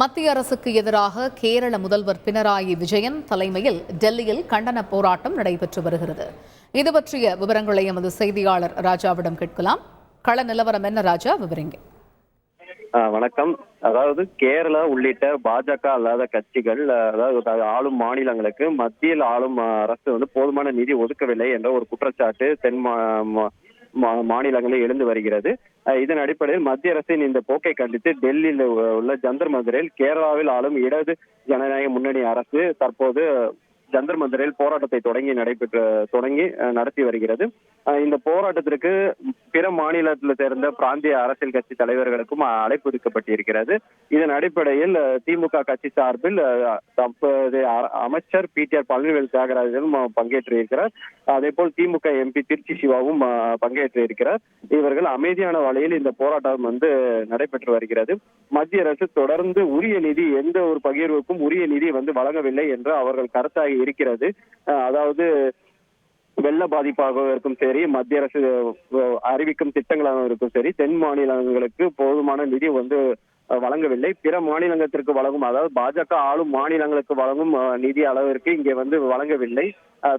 மத்திய அரசுக்கு எதிராக கேரள முதல்வர் பினராயி விஜயன் தலைமையில் டெல்லியில் கண்டன போராட்டம் நடைபெற்று வருகிறது. இது பற்றிய விவரங்களை எமது செய்தியாளர் ராஜாவிடம் கேட்கலாம். கள நிலவரம் என்ன ராஜா, விவரிங்க. வணக்கம். அதாவது கேரளா உள்ளிட்ட பாஜக அல்லாத கட்சிகள், அதாவது ஆளும் மாநிலங்களுக்கு மத்தியில் ஆளும் அரசு போதுமான நிதி ஒதுக்கவில்லை என்ற ஒரு குற்றச்சாட்டு தென் மாநிலங்களில் எழுந்து வருகிறது. இதன் அடிப்படையில் மத்திய அரசின் இந்த போக்கை கண்டித்து டெல்லியில் உள்ள ஜந்தர் மந்திரில் கேரளாவில் ஆளும் இடது ஜனநாயக முன்னணி அரசு தற்போது ஜந்தர் மந்திரில் போராட்டத்தை தொடங்கி நடத்தி வருகிறது. இந்த போராட்டத்திற்கு பிற மாநிலத்தில் சேர்ந்த பிராந்திய அரசியல் கட்சி தலைவர்களுக்கும் அழைப்பு விடுக்கப்பட்டிருக்கிறது. இதன் அடிப்படையில் திமுக கட்சி சார்பில் அமைச்சர் பிடிஆர் பழனிவேல் தியாகராஜனும் பங்கேற்றிருக்கிறார். அதே போல் திமுக எம்பி திருச்சி சிவாவும் பங்கேற்றிருக்கிறார். இவர்கள் அமைதியான வழியில் இந்த போராட்டம் நடைபெற்று வருகிறது. மத்திய அரசு தொடர்ந்து உரிய நிதி, எந்த ஒரு பகிர்வுக்கும் உரிய நிதி வழங்கவில்லை என்று அவர்கள் கருத்தாக இருக்கிறது. அதாவது வெள்ள பாதிப்பாக இருக்கும் சரி, மத்திய அரசு அறிவிக்கும் திட்டங்களாக இருக்கும் சரி, தென் மாநிலங்களுக்கு போதுமான நிதி வழங்கவில்லை. பிற மாநிலத்திற்கு வழங்கும், அதாவது பாஜக ஆளும் மாநிலங்களுக்கு வழங்கும் நிதி அளவிற்கு இங்கே வழங்கவில்லை.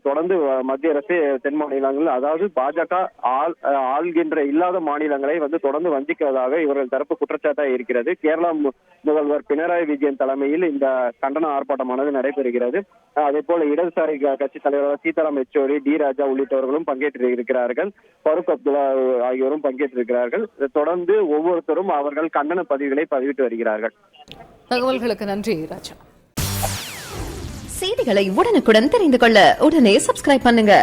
தொடர்ந்து மத்திய அரசு தென் மாநிலங்கள், அதாவது பாஜக ஆள்கின்ற இல்லாத மாநிலங்களை தொடர்ந்து வஞ்சிக்கிறதாக இவர்கள் தரப்பு குற்றச்சாட்டாக இருக்கிறது. கேரளா முதல்வர் பினராயி விஜயன் தலைமையில் இந்த கண்டன ஆர்ப்பாட்டமானது நடைபெறுகிறது. அதே போல இடதுசாரி கட்சி தலைவர்கள் சீதாராம் யெச்சூரி, டி ராஜா உள்ளிட்டவர்களும் பங்கேற்றிருக்கிறார்கள். பருக் அப்துல்லா ஆகியோரும் பங்கேற்றிருக்கிறார்கள். தொடர்ந்து ஒவ்வொருத்தரும் அவர்கள் கண்டன பதிவுகளை பதிவிட்டு வருகிறார்கள். தகவல்களுக்கு நன்றி ராஜா. செய்திகளை உடனுக்குடன் தெரிந்து கொள்ள உடனே சப்ஸ்கிரைப் பண்ணுங்க.